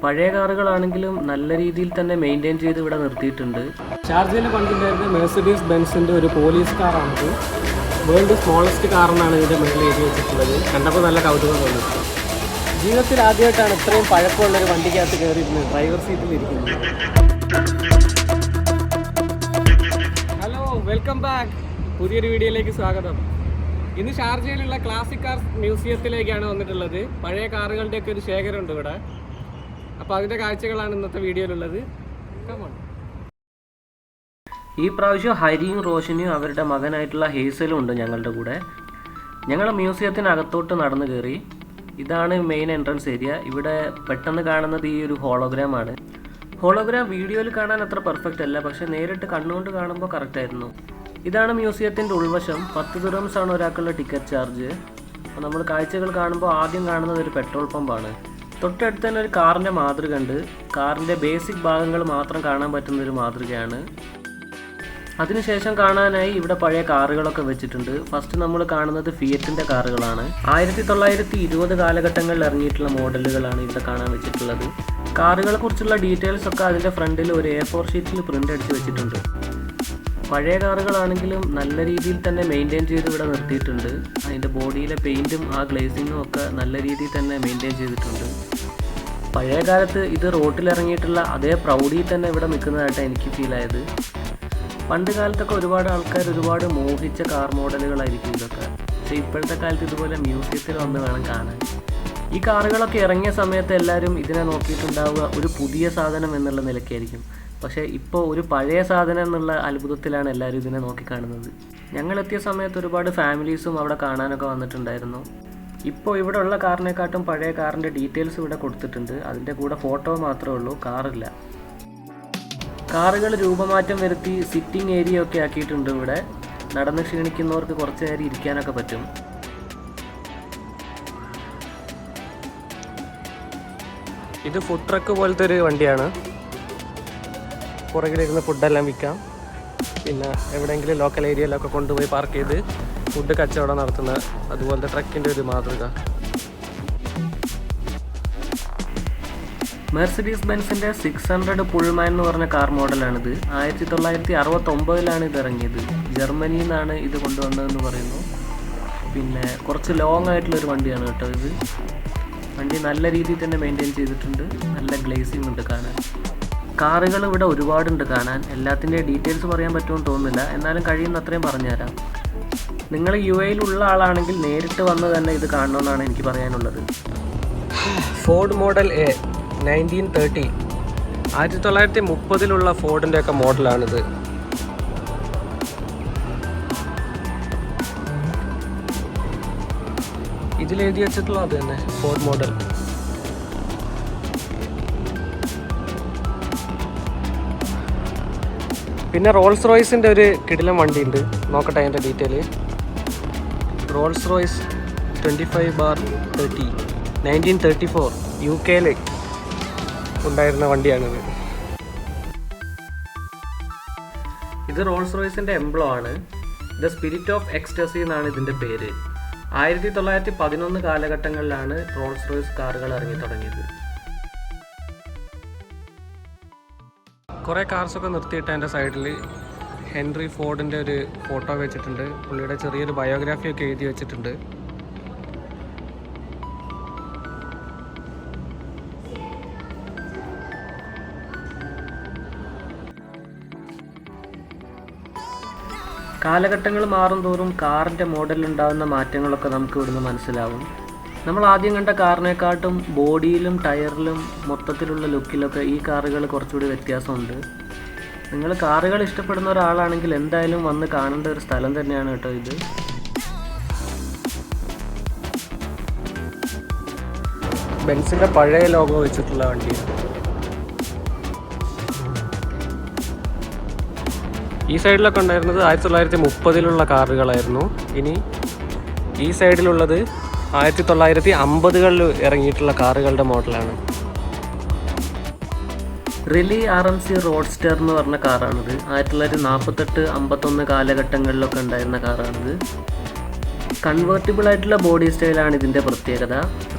പഴയ കാറുകളാണെങ്കിലും നല്ല രീതിയിൽ തന്നെ മെയിൻറ്റെയിൻ ചെയ്ത് ഇവിടെ നിർത്തിയിട്ടുണ്ട്. ഷാർജയിൽ കണ്ടിട്ടുണ്ടായിരുന്നത് മെഴ്സിഡീസ് ബെൻസിൻ്റെ ഒരു പോലീസ് കാറാണിത്. വേൾഡ് സ്മോളസ്റ്റ് കാറെന്നാണ് ഇതിൻ്റെ മേളിൽ എഴുതി വെച്ചിട്ടുള്ളത്. കണ്ടപ്പോൾ നല്ല കൗതുകം തോന്നി. ജീവിതത്തിൽ ആദ്യമായിട്ടാണ് ഇത്രയും പഴക്കമുള്ളൊരു വണ്ടിക്കകത്ത് കയറിയിരുന്നത്, ഡ്രൈവർ സീറ്റിലിരിക്കുന്നത്. Hello, welcome back. പുതിയൊരു വീഡിയോയിലേക്ക് സ്വാഗതം. ഇന്ന് ഷാർജയിലുള്ള ക്ലാസിക് കാർ മ്യൂസിയത്തിലേക്കാണ് വന്നിട്ടുള്ളത്. പഴയ കാറുകളുടെയൊക്കെ ഒരു ശേഖരമുണ്ട് ഇവിടെ. അപ്പോൾ അതിൻ്റെ കാഴ്ചകളാണ് ഇന്നത്തെ വീഡിയോയിലുള്ളത്. ഈ പ്രാവശ്യം ഹരിയും റോഷനിയും അവരുടെ മകനായിട്ടുള്ള ഹേസലും ഉണ്ട് ഞങ്ങളുടെ കൂടെ. ഞങ്ങൾ മ്യൂസിയത്തിനകത്തോട്ട് നടന്നു കയറി. ഇതാണ് മെയിൻ എൻട്രൻസ് ഏരിയ. ഇവിടെ പെട്ടെന്ന് കാണുന്നത് ഈ ഒരു ഹോളോഗ്രാമാണ്. ഹോളോഗ്രാം വീഡിയോയിൽ കാണാൻ അത്ര പെർഫെക്റ്റ് അല്ല, പക്ഷേ നേരിട്ട് കണ്ണുകൊണ്ട് കാണുമ്പോൾ കറക്റ്റ് ആയിരുന്നു. ഇതാണ് മ്യൂസിയത്തിൻ്റെ ഉൾവശം. 10 ദിർഹംസ് ആണ് ഒരാൾക്കുള്ള ടിക്കറ്റ് ചാർജ്. അപ്പോൾ നമ്മൾ കാഴ്ചകൾ കാണുമ്പോൾ ആദ്യം കാണുന്നത് ഒരു പെട്രോൾ പമ്പാണ്. തൊട്ടടുത്ത് തന്നെ ഒരു കാറിൻ്റെ മാതൃക ഉണ്ട്. കാറിൻ്റെ ബേസിക് ഭാഗങ്ങൾ മാത്രം കാണാൻ പറ്റുന്ന ഒരു മാതൃകയാണ്. അതിനുശേഷം കാണാനായി ഇവിടെ പഴയ കാറുകളൊക്കെ വെച്ചിട്ടുണ്ട്. ഫസ്റ്റ് നമ്മൾ കാണുന്നത് ഫിയറ്റിൻ്റെ കാറുകളാണ്. 1920 കാലഘട്ടങ്ങളിൽ ഇറങ്ങിയിട്ടുള്ള മോഡലുകളാണ് ഇവിടെ കാണാൻ വെച്ചിട്ടുള്ളത്. കാറുകളെ കുറിച്ചുള്ള ഡീറ്റെയിൽസ് ഒക്കെ അതിൻ്റെ ഫ്രണ്ടിൽ ഒരു A4 ഷീറ്റിൽ പ്രിൻ്റ് അടിച്ച് വെച്ചിട്ടുണ്ട്. പഴയ കാറുകളാണെങ്കിലും നല്ല രീതിയിൽ തന്നെ മെയിൻറ്റെയിൻ ചെയ്ത് ഇവിടെ നിർത്തിയിട്ടുണ്ട്. അതിൻ്റെ ബോഡിയിലെ പെയിൻറ്റും ആ ഗ്ലേസിങ്ങും ഒക്കെ നല്ല രീതിയിൽ തന്നെ മെയിൻറ്റെയിൻ ചെയ്തിട്ടുണ്ട്. പഴയ കാലത്ത് ഇത് റോട്ടിലിറങ്ങിയിട്ടുള്ള അതേ പ്രൗഢിയിൽ തന്നെ ഇവിടെ നിൽക്കുന്നതായിട്ടാണ് എനിക്ക് ഫീലായത്. പണ്ട് കാലത്തൊക്കെ ഒരുപാട് ആൾക്കാർ ഒരുപാട് മോഹിച്ച കാർ മോഡലുകളായിരിക്കും ഇതൊക്കെ. പക്ഷേ ഇപ്പോഴത്തെ കാലത്ത് ഇതുപോലെ മ്യൂസിയത്തിൽ വന്ന് വേണം കാണാൻ. ഈ കാറുകളൊക്കെ ഇറങ്ങിയ സമയത്ത് എല്ലാവരും ഇതിനെ നോക്കിയിട്ടുണ്ടാവുക ഒരു പുതിയ സാധനം എന്നുള്ള നിലയ്ക്കായിരിക്കും. പക്ഷേ ഇപ്പോൾ ഒരു പഴയ സാധനം എന്നുള്ള അത്ഭുതത്തിലാണ് എല്ലാവരും ഇതിനെ നോക്കിക്കാണുന്നത്. ഞങ്ങളെത്തിയ സമയത്ത് ഒരുപാട് ഫാമിലീസും അവിടെ കാണാനൊക്കെ വന്നിട്ടുണ്ടായിരുന്നു. ഇപ്പോൾ ഇവിടെ ഉള്ള കാറിനെക്കാട്ടും പഴയ കാറിൻ്റെ ഡീറ്റെയിൽസ് ഇവിടെ കൊടുത്തിട്ടുണ്ട്. അതിൻ്റെ കൂടെ ഫോട്ടോ മാത്രമേ ഉള്ളൂ, കാറില്ല. കാറുകൾ രൂപമാറ്റം വരുത്തി സിറ്റിംഗ് ഏരിയ ഒക്കെ ആക്കിയിട്ടുണ്ട് ഇവിടെ. നടന്ന് ക്ഷീണിക്കുന്നവർക്ക് കുറച്ച് നേരം ഇരിക്കാനൊക്കെ പറ്റും. ഇത് ഫുഡ് ട്രക്ക് പോലത്തെ ഒരു വണ്ടിയാണ്. പുറകിലിരുന്ന് ഫുഡെല്ലാം വിൽക്കാം. പിന്നെ എവിടെയെങ്കിലും ലോക്കൽ ഏരിയയിലൊക്കെ കൊണ്ടുപോയി പാർക്ക് ചെയ്ത് ഫുഡ് കച്ചവടം നടത്തുന്ന അതുപോലത്തെ ട്രക്കിൻ്റെ ഒരു മാതൃക. മെഴ്സിഡീസ് ബെൻസിൻ്റെ 600 പുൾമാൻ എന്ന് പറഞ്ഞ കാർ മോഡലാണിത്. 1969 ഇത് ഇറങ്ങിയത്. ജർമ്മനിയിൽ നിന്നാണ് ഇത് കൊണ്ടുവന്നതെന്ന് പറയുന്നു. പിന്നെ കുറച്ച് ലോങ് ആയിട്ടുള്ളൊരു വണ്ടിയാണ് കേട്ടോ ഇത്. വണ്ടി നല്ല രീതിയിൽ തന്നെ മെയിൻറ്റെയിൻ ചെയ്തിട്ടുണ്ട്. നല്ല ഗ്ലേസിംഗ് ഉണ്ട് കാണാൻ. കാറുകൾ ഇവിടെ ഒരുപാടുണ്ട് കാണാൻ. എല്ലാത്തിൻ്റെ ഡീറ്റെയിൽസ് പറയാൻ പറ്റുമെന്ന് തോന്നുന്നില്ല, എന്നാലും കഴിയുന്ന അത്രയും പറഞ്ഞുതരാം. നിങ്ങൾ UAE-യിലുള്ള ആളാണെങ്കിൽ നേരിട്ട് വന്ന് തന്നെ ഇത് കാണണമെന്നാണ് എനിക്ക് പറയാനുള്ളത്. ഫോർഡ് മോഡൽ A 1930 1930 ഫോർഡിൻ്റെ ഒക്കെ മോഡലാണിത്. ഇതിലെഴുതി വെച്ചിട്ടുള്ള അത് തന്നെ ഫോർഡ് മോഡൽ. പിന്നെ റോൾസ് റോയ്സിൻ്റെ ഒരു കിടിലൻ വണ്ടിയുണ്ട്. നോക്കട്ടെ അതിൻ്റെ ഡീറ്റെയിൽ. റോൾസ് റോയ്സ് 25/30 1934 UK-യിൽ ഉണ്ടായിരുന്ന വണ്ടിയാണിത്. ഇത് റോൾസ് റോയ്സിൻ്റെ എംബ്ലം ആണ്. ദ സ്പിരിറ്റ് ഓഫ് എക്സ്റ്റസി എന്നാണ് ഇതിൻ്റെ പേര്. 1911 കാലഘട്ടങ്ങളിലാണ് റോൾസ് റോയ്സ് കാറുകൾ ഇറങ്ങി തുടങ്ങിയത്. കുറേ കാർസൊക്കെ നിർത്തിയിട്ട് അതിൻ്റെ സൈഡിൽ ഹെൻറി ഫോർഡിൻ്റെ ഒരു ഫോട്ടോ വെച്ചിട്ടുണ്ട്. പുള്ളിയുടെ ചെറിയൊരു ബയോഗ്രാഫിയൊക്കെ എഴുതി വെച്ചിട്ടുണ്ട്. കാലഘട്ടങ്ങൾ മാറും തോറും കാറിൻ്റെ മോഡലുണ്ടാകുന്ന മാറ്റങ്ങളൊക്കെ നമുക്ക് ഇവിടുന്ന് മനസ്സിലാവും. നമ്മൾ ആദ്യം കണ്ട കാറിനെക്കാട്ടും ബോഡിയിലും ടയറിലും മൊത്തത്തിലുള്ള ലുക്കിലൊക്കെ ഈ കാറുകൾ കുറച്ചുകൂടി വ്യത്യാസമുണ്ട്. നിങ്ങൾ കാറുകൾ ഇഷ്ടപ്പെടുന്ന ഒരാളാണെങ്കിൽ എന്തായാലും വന്ന് കാണേണ്ട ഒരു സ്ഥലം തന്നെയാണ് കേട്ടോ ഇത്. ബെൻസിൻ്റെ പഴയ ലോഗോ വെച്ചിട്ടുള്ള വണ്ടിയാണ്. ഈ സൈഡിലൊക്കെ ഉണ്ടായിരുന്നത് 1930 കാറുകളായിരുന്നു. ഇനി ഈ സൈഡിലുള്ളത് 1950 ഇറങ്ങിയിട്ടുള്ള കാറുകളുടെ മോഡലാണ്. റിലി RMC റോഡ്സ്റ്റർ എന്ന് പറഞ്ഞ കാറാണിത്. 1948-51 കാലഘട്ടങ്ങളിലൊക്കെ ഉണ്ടായിരുന്ന കാറാണിത്. കൺവേർട്ടിബിൾ ആയിട്ടുള്ള ബോഡി സ്റ്റൈലാണ് ഇതിൻ്റെ പ്രത്യേകത.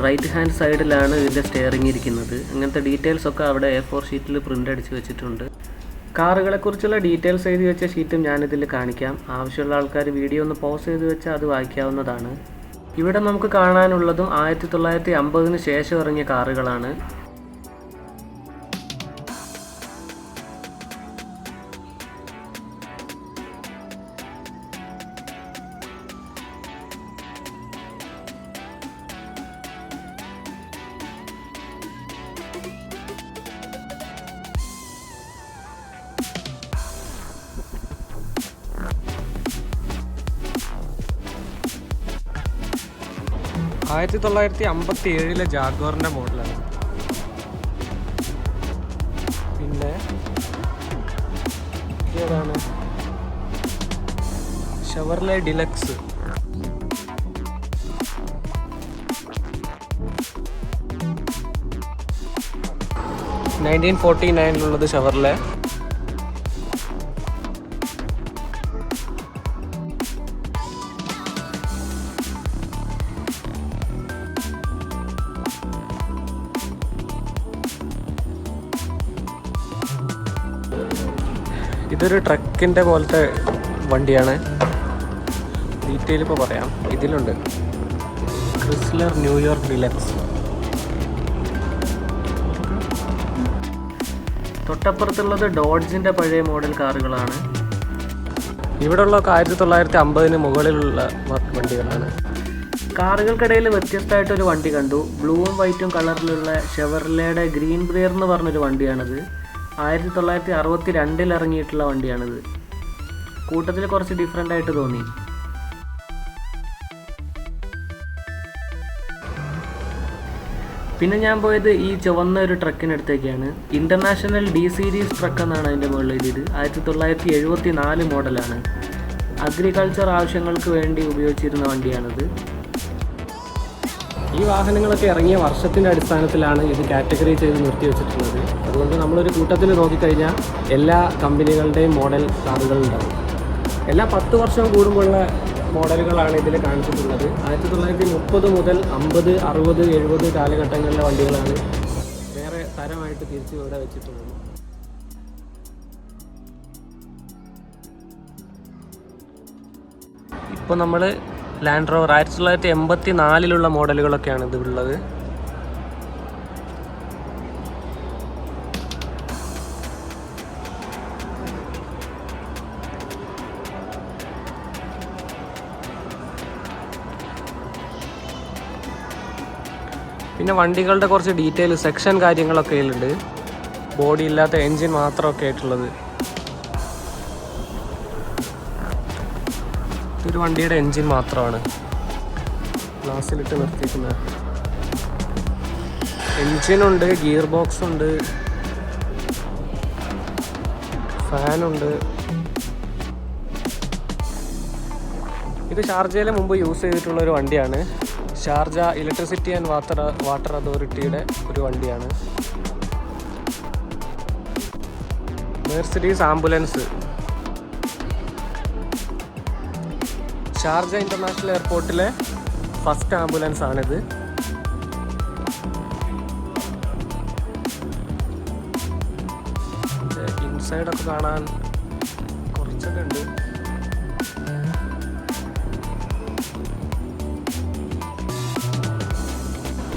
റൈറ്റ് ഹാൻഡ് സൈഡിലാണ് ഇതിൻ്റെ സ്റ്റിയറിംഗ് ഇരിക്കുന്നത്. അങ്ങനത്തെ ഡീറ്റെയിൽസ് ഒക്കെ അവിടെ A4 ഷീറ്റിൽ പ്രിൻ്റ് അടിച്ച് വെച്ചിട്ടുണ്ട്. കാറുകളെക്കുറിച്ചുള്ള ഡീറ്റെയിൽസ് എഴുതി വെച്ച ഷീറ്റും ഞാനിതിൽ കാണിക്കാം. ആവശ്യമുള്ള ആൾക്കാർ വീഡിയോ ഒന്ന് പോസ് ചെയ്ത് വെച്ചാൽ അത് വായിക്കാവുന്നതാണ്. ഇവിടെ നമുക്ക് കാണാനുള്ളതും 1950 ശേഷം ഇറങ്ങിയ കാറുകളാണ്. ആയിരത്തി 1957 ജാഗ്വാറിൻ്റെ മോഡലാണ്. പിന്നെ ഏതാണ് ഷെവർലെ ഡിലക്സ്. 1949 ഷെവർലെ. ഇതൊരു ട്രക്കിൻ്റെ പോലത്തെ വണ്ടിയാണ്. ഡീറ്റെയിൽ ഇപ്പോൾ പറയാം. ഇതിലുണ്ട് ക്രിസ്ലർ ന്യൂയോർക്ക് ഡിലക്സ്. തൊട്ടപ്പുറത്തുള്ളത് ഡോഡ്ജിൻ്റെ പഴയ മോഡൽ കാറുകളാണ്. ഇവിടെ ഉള്ളതൊക്കെ 1950 മുകളിലുള്ള വണ്ടികളാണ്. കാറുകൾക്കിടയിൽ വ്യത്യസ്തമായിട്ടൊരു വണ്ടി കണ്ടു. ബ്ലൂവും വൈറ്റും കളറിലുള്ള ഷെവർലെയുടെ ഗ്രീൻ ബ്രിയർ എന്ന് പറഞ്ഞൊരു വണ്ടിയാണിത്. 1962 ഇറങ്ങിയിട്ടുള്ള വണ്ടിയാണിത്. കൂട്ടത്തിൽ കുറച്ച് ഡിഫറെൻ്റ് ആയിട്ട് തോന്നി. പിന്നെ ഞാൻ പോയത് ഈ ചുവന്ന ഒരു ട്രക്കിനടുത്തേക്കാണ്. ഇൻ്റർനാഷണൽ D സീരീസ് ട്രക്ക് എന്നാണ് അതിൻ്റെ മുകളിൽ എഴുതിയത്. 1974 മോഡലാണ്. അഗ്രികൾച്ചർ ആവശ്യങ്ങൾക്ക് വേണ്ടി ഉപയോഗിച്ചിരുന്ന വണ്ടിയാണിത്. ഈ വാഹനങ്ങളൊക്കെ ഇറങ്ങിയ വർഷത്തിൻ്റെ അടിസ്ഥാനത്തിലാണ് ഇത് കാറ്റഗറി ചെയ്ത് നിർത്തി വെച്ചിട്ടുള്ളത്. അതുകൊണ്ട് നമ്മളൊരു കൂട്ടത്തിൽ നോക്കിക്കഴിഞ്ഞാൽ എല്ലാ കമ്പനികളുടെയും മോഡൽ കാറുകൾ ഉണ്ടാകും. എല്ലാ 10 വർഷം കൂടുമ്പോഴുള്ള മോഡലുകളാണ് ഇതിൽ കാണിച്ചിട്ടുള്ളത്. 1930 മുതൽ 50, 60, 70 കാലഘട്ടങ്ങളിലെ വണ്ടികളാണ് വേറെ തരമായിട്ട് തിരിച്ച് ഇവിടെ വെച്ചിട്ടുള്ളത്. ഇപ്പോൾ നമ്മൾ ലാൻഡ് റോവർ 1984 മോഡലുകളൊക്കെയാണ് ഇതിലുള്ളത്. പിന്നെ വണ്ടികളുടെ കുറച്ച് ഡീറ്റെയിൽ സെക്ഷൻ കാര്യങ്ങളൊക്കെ ഇതിലുണ്ട്. ബോഡി ഇല്ലാത്ത എൻജിൻ മാത്രമൊക്കെ ആയിട്ടുള്ളത്. ഇതൊരു വണ്ടിയുടെ എൻജിൻ മാത്രമാണ് ഗ്ലാസ്സിലിട്ട് നിർത്തിയിരിക്കുന്നത്. എൻജിനുണ്ട്, ഗിയർ ബോക്സ് ഉണ്ട്, ഫാനുണ്ട്. ഇത് ഷാർജയിൽ മുമ്പ് യൂസ് ചെയ്തിട്ടുള്ള ഒരു വണ്ടിയാണ്. ഷാർജ ഇലക്ട്രിസിറ്റി ആൻഡ് വാട്ടർ അതോറിറ്റിയുടെ ഒരു വണ്ടിയാണ്. Mercedes ambulance. ഷാർജ ഇൻ്റർനാഷണൽ എയർപോർട്ടിലെ ഫസ്റ്റ് ആംബുലൻസ് ആണിത്. ഇൻസൈഡൊക്കെ കാണാൻ കുറച്ചൊക്കെ ഉണ്ട്.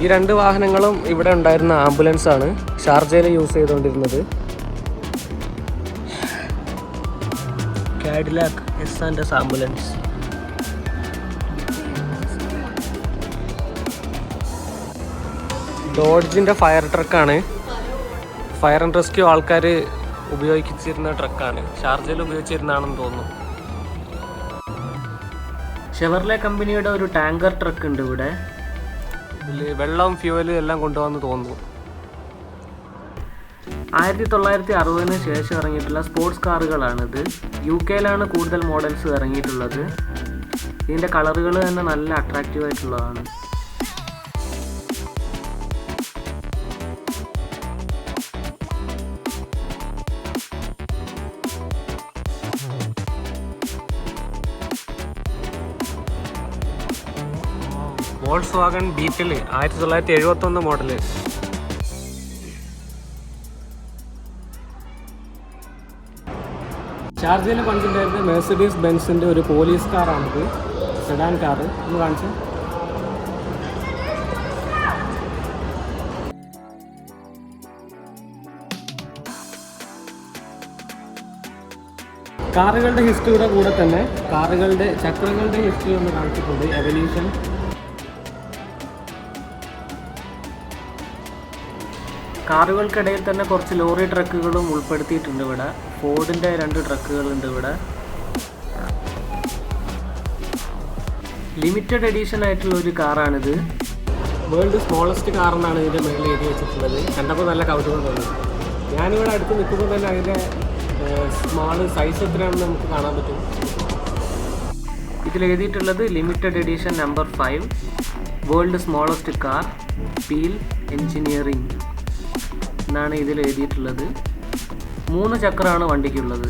ഈ 2 വാഹനങ്ങളും ഇവിടെ ഉണ്ടായിരുന്ന ആംബുലൻസ് ആണ്, ഷാർജയിൽ യൂസ് ചെയ്തുകൊണ്ടിരുന്നത്. Cadillac S&S ambulance. ഡോഡ്ജിൻ്റെ ഫയർ ട്രക്കാണ്. ഫയർ ആൻഡ് റെസ്ക്യൂ ആൾക്കാർ ഉപയോഗിച്ചിരുന്ന ട്രക്കാണ്. ഷാർജയിൽ ഉപയോഗിച്ചിരുന്നതാണെന്ന് തോന്നുന്നു. ഷെവർലെ കമ്പനിയുടെ ഒരു ടാങ്കർ ട്രക്ക് ഉണ്ട് ഇവിടെ. ഇതിൽ വെള്ളവും ഫ്യൂവലും എല്ലാം കൊണ്ടുവന്ന് തോന്നുന്നു. 1960 ശേഷം ഇറങ്ങിയിട്ടുള്ള സ്പോർട്സ് കാറുകളാണിത്. UK കൂടുതൽ മോഡൽസ് ഇറങ്ങിയിട്ടുള്ളത്. ഇതിൻ്റെ കളറുകൾ തന്നെ നല്ല അട്രാക്റ്റീവ് ആയിട്ടുള്ളതാണ്. Volkswagen Beetle 1971 model. ഷാർജയിൽ പണ്ടുണ്ടായിരുന്ന മെഴ്സിഡീസ് ബെൻസിൻ്റെ ഒരു പോലീസ് കാറാണിത്, സെഡാൻ കാറ്. ഒന്ന് കാണിച്ചു. കാറുകളുടെ ഹിസ്റ്ററിയുടെ കൂടെ തന്നെ കാറുകളുടെ ചക്രങ്ങളുടെ ഹിസ്റ്ററി ഒന്ന് കാണിച്ചിട്ടുണ്ട്. എവല്യൂഷൻ. കാറുകൾക്കിടയിൽ തന്നെ കുറച്ച് ലോറി ട്രക്കുകളും ഉൾപ്പെടുത്തിയിട്ടുണ്ട്. ഇവിടെ ഫോർഡിൻ്റെ 2 ട്രക്കുകളുണ്ട്. ഇവിടെ ലിമിറ്റഡ് എഡിഷൻ ആയിട്ടുള്ള ഒരു കാറാണിത്. വേൾഡ് സ്മോളസ്റ്റ് കാർ എന്നാണ് ഇതിൻ്റെ മേളിൽ എഴുതി വെച്ചിട്ടുള്ളത്. കണ്ടപ്പോൾ നല്ല കൗതുകം തോന്നി. ഞാനിവിടെ അടുത്ത് നിൽക്കുമ്പോൾ തന്നെ അതിൻ്റെ സ്മാള് സൈസ് എത്രയാണെന്ന് നമുക്ക് കാണാൻ പറ്റും. ഇതിൽ എഴുതിയിട്ടുള്ളത് limited edition number 5 world smallest car peel engineering എന്നാണ് ഇതിൽ എഴുതിയിട്ടുള്ളത്. 3 ചക്രമാണ് വണ്ടിക്കുള്ളത്.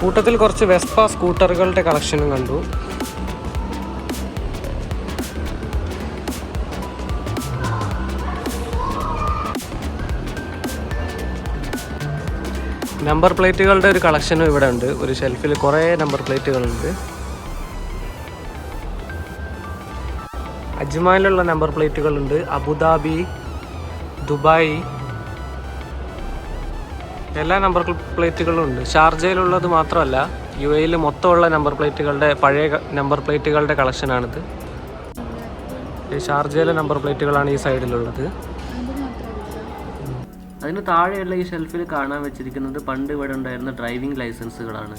കൂട്ടത്തിൽ കുറച്ച് വെസ്പ സ്കൂട്ടറുകളുടെ കളക്ഷനും കണ്ടു. നമ്പർ പ്ലേറ്റുകളുടെ ഒരു കളക്ഷനും ഇവിടെ ഉണ്ട്. ഒരു ഷെൽഫിൽ കുറേ നമ്പർ പ്ലേറ്റുകളുണ്ട്. അജ്മാനിലുള്ള നമ്പർ പ്ലേറ്റുകളുണ്ട്, അബുദാബി, ദുബായ്, എല്ലാ നമ്പർ പ്ലേറ്റുകളും ഉണ്ട്. ഷാർജയിലുള്ളത് മാത്രമല്ല, UAE മൊത്തമുള്ള നമ്പർ പ്ലേറ്റുകളുടെ പഴയ നമ്പർ പ്ലേറ്റുകളുടെ കളക്ഷനാണിത്. ഷാർജയിലെ നമ്പർ പ്ലേറ്റുകളാണ് ഈ സൈഡിലുള്ളത്. അതിന് താഴെയുള്ള ഈ ഷെൽഫിൽ കാണാൻ വെച്ചിരിക്കുന്നത് പണ്ട് ഇവിടെ ഉണ്ടായിരുന്ന ഡ്രൈവിംഗ് ലൈസൻസുകളാണ്.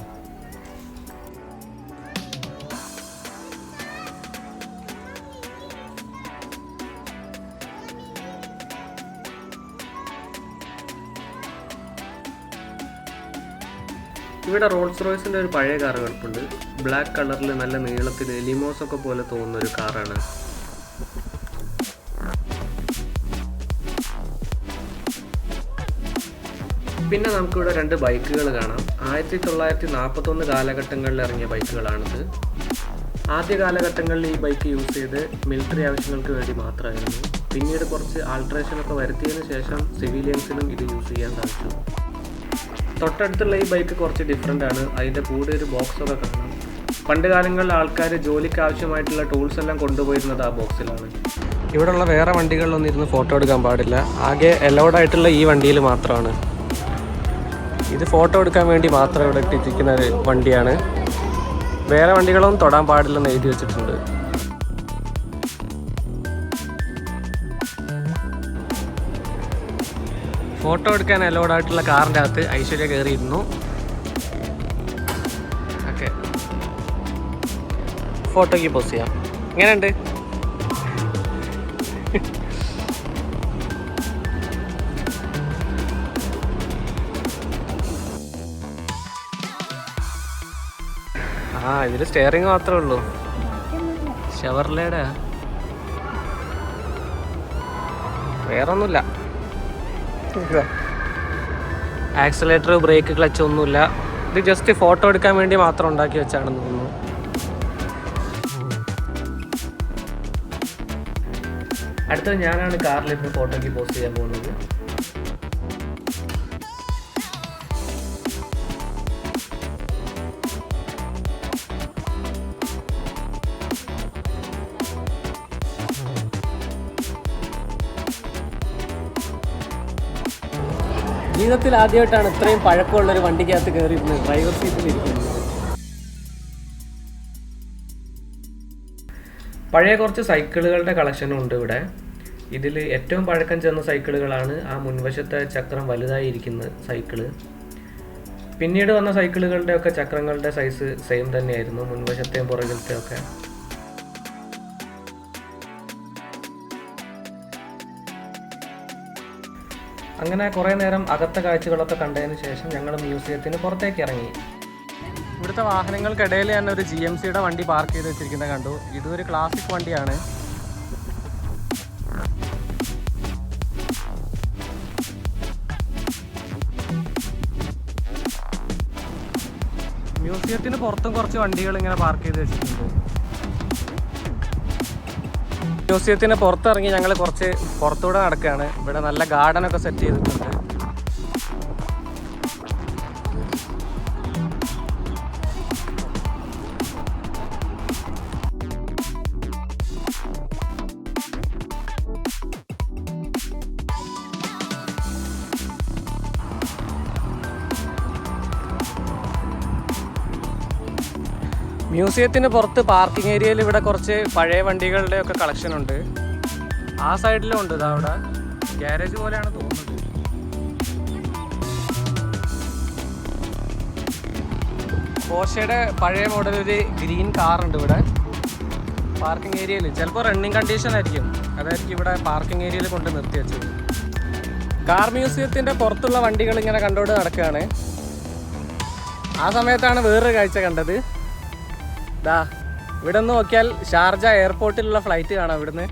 ഇവിടെ റോൾസ് റോയ്സിൻ്റെ ഒരു പഴയ കാർ കിടപ്പുണ്ട്. ബ്ലാക്ക് കളറിൽ നല്ല നീളത്തിൽ ലിമോസൊക്കെ പോലെ തോന്നുന്ന ഒരു കാറാണ്. പിന്നെ നമുക്കിവിടെ 2 ബൈക്കുകൾ കാണാം. 1941 കാലഘട്ടങ്ങളിൽ ഇറങ്ങിയ ബൈക്കുകളാണിത്. ആദ്യ കാലഘട്ടങ്ങളിൽ ഈ ബൈക്ക് യൂസ് ചെയ്ത് മിലിറ്ററി ആവശ്യങ്ങൾക്ക് വേണ്ടി മാത്രമായിരുന്നു. പിന്നീട് കുറച്ച് ആൾട്രേഷനൊക്കെ വരുത്തിയതിന് ശേഷം സിവിലിയൻസിനും ഇത് യൂസ് ചെയ്യാൻ സാധിച്ചു. തൊട്ടടുത്തുള്ള ഈ ബൈക്ക് കുറച്ച് ഡിഫറെൻ്റ് ആണ്. അതിൻ്റെ കൂടെ ഒരു ബോക്സൊക്കെ കാണാം. പണ്ട് കാലങ്ങളിൽ ആൾക്കാർ ജോലിക്ക് ആവശ്യമായിട്ടുള്ള ടൂൾസ് എല്ലാം കൊണ്ടുപോയിരുന്നത് ആ ബോക്സിലാണ്. ഇവിടെയുള്ള വേറെ വണ്ടികളിലൊന്നും ഇരുന്ന് ഫോട്ടോ എടുക്കാൻ പാടില്ല. ആകെ അലൗഡ് ആയിട്ടുള്ള ഈ വണ്ടിയിൽ മാത്രമാണ്. ഇത് ഫോട്ടോ എടുക്കാൻ വേണ്ടി മാത്രം ഇവിടെ ഇട്ടിരിക്കുന്ന ഒരു വണ്ടിയാണ്. വേറെ വണ്ടികളൊന്നും തൊടാൻ പാടില്ലെന്ന് എഴുതി വെച്ചിട്ടുണ്ട്. ഫോട്ടോ എടുക്കാൻ അലൗഡ് ആയിട്ടുള്ള കാറിൻ്റെ അകത്ത് ഐശ്വര്യ കയറിയിരുന്നു. ഓക്കെ, ഫോട്ടോയ്ക്ക് പോസ് ചെയ്യാം. എങ്ങനെയുണ്ട്? ഇതിൽ സ്റ്റിയറിംഗ് മാത്രമേ ഉള്ളൂ. ഷെവർലേയുടെ വേറൊന്നുമില്ല. ആക്സിലേറ്റർ, ബ്രേക്ക്, ക്ലച്ച് ഒന്നുമില്ല. ഇത് ജസ്റ്റ് ഫോട്ടോ എടുക്കാൻ വേണ്ടി മാത്രം ഉണ്ടാക്കി വെച്ചാണെന്ന് തോന്നുന്നു. അടുത്തത് ഞാനാണ് കാറിലിരുന്ന് ഫോട്ടോയ്ക്ക് പോസ്റ്റ് ചെയ്യാൻ പോകുന്നത്. ജീവിതത്തിൽ ആദ്യമായിട്ടാണ് ഇത്രയും പഴക്കമുള്ളൊരു വണ്ടിക്കകത്ത് കയറിയിരുന്നത്, ഡ്രൈവർ സീറ്റിൽ ഇരിക്കുന്നത്. പഴയ കുറച്ച് സൈക്കിളുകളുടെ കളക്ഷനും ഉണ്ട് ഇവിടെ. ഇതിൽ ഏറ്റവും പഴക്കം ചെന്ന സൈക്കിളുകളാണ് ആ മുൻവശത്തെ ചക്രം വലുതായിരിക്കുന്ന സൈക്കിള്. പിന്നീട് വന്ന സൈക്കിളുകളുടെ ഒക്കെ ചക്രങ്ങളുടെ സൈസ് സെയിം തന്നെയായിരുന്നു, മുൻവശത്തെയും പുറകിലത്തെയും ഒക്കെ. അങ്ങനെ കുറേ നേരം അകത്തെ കാഴ്ചകളൊക്കെ കണ്ടതിന് ശേഷം ഞങ്ങൾ മ്യൂസിയത്തിന് പുറത്തേക്ക് ഇറങ്ങി. ഇവിടുത്തെ വാഹനങ്ങൾക്കിടയിൽ തന്നെ ഒരു GMCയുടെ വണ്ടി പാർക്ക് ചെയ്ത് വെച്ചിരിക്കുന്നത് കണ്ടു. ഇതൊരു ക്ലാസിക് വണ്ടിയാണ്. മ്യൂസിയത്തിന് പുറത്തും കുറച്ച് വണ്ടികൾ ഇങ്ങനെ പാർക്ക് ചെയ്ത് വെച്ചിട്ടുണ്ട്. മ്യൂസിയത്തിന് പുറത്തിറങ്ങി ഞങ്ങൾ കുറച്ച് പുറത്തൂടെ നടക്കുകയാണ്. ഇവിടെ നല്ല ഗാർഡനൊക്കെ സെറ്റ് ചെയ്തിട്ടുണ്ട്. മ്യൂസിയത്തിന് പുറത്ത് പാർക്കിംഗ് ഏരിയയിൽ ഇവിടെ കുറച്ച് പഴയ വണ്ടികളുടെ ഒക്കെ കളക്ഷൻ ഉണ്ട്. ആ സൈഡിലും ഉണ്ട്. ഇതാ അവിടെ ഗ്യാരേജ് പോലെയാണ് തോന്നുന്നത്. പോർഷയുടെ പഴയ മോഡൽ ഒരു ഗ്രീൻ കാർ ഉണ്ട് ഇവിടെ പാർക്കിംഗ് ഏരിയയിൽ. ചിലപ്പോൾ റണ്ണിങ് കണ്ടീഷൻ ആയിരിക്കും, അതായിരിക്കും ഇവിടെ പാർക്കിംഗ് ഏരിയയിൽ കൊണ്ട് നിർത്തി വെച്ചത്. കാർ മ്യൂസിയത്തിൻ്റെ പുറത്തുള്ള വണ്ടികൾ ഇങ്ങനെ കണ്ടുകൊണ്ട് നടക്കുകയാണ്. ആ സമയത്താണ് വേറൊരു കാഴ്ച കണ്ടത്. ദാ ഇവിടെ നിന്ന് നോക്കിയാൽ ഷാർജ എയർപോർട്ടിലുള്ള ഫ്ലൈറ്റ് കാണാം ഇവിടുന്ന്.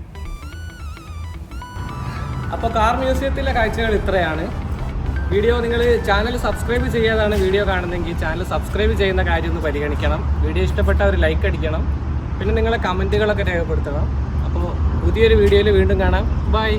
അപ്പോൾ കാർ മ്യൂസിയത്തിലെ കാഴ്ചകൾ ഇത്രയാണ്. വീഡിയോ നിങ്ങൾ ചാനൽ സബ്സ്ക്രൈബ് ചെയ്യാതാണ് വീഡിയോ കാണുന്നതെങ്കിൽ ചാനൽ സബ്സ്ക്രൈബ് ചെയ്യുന്ന കാര്യം ഒന്ന് പരിഗണിക്കണം. വീഡിയോ ഇഷ്ടപ്പെട്ട ഒരു ലൈക്ക് അടിക്കണം. പിന്നെ നിങ്ങളെ കമൻറ്റുകളൊക്കെ രേഖപ്പെടുത്തണം. അപ്പോൾ പുതിയൊരു വീഡിയോയിൽ വീണ്ടും കാണാം. ബൈ.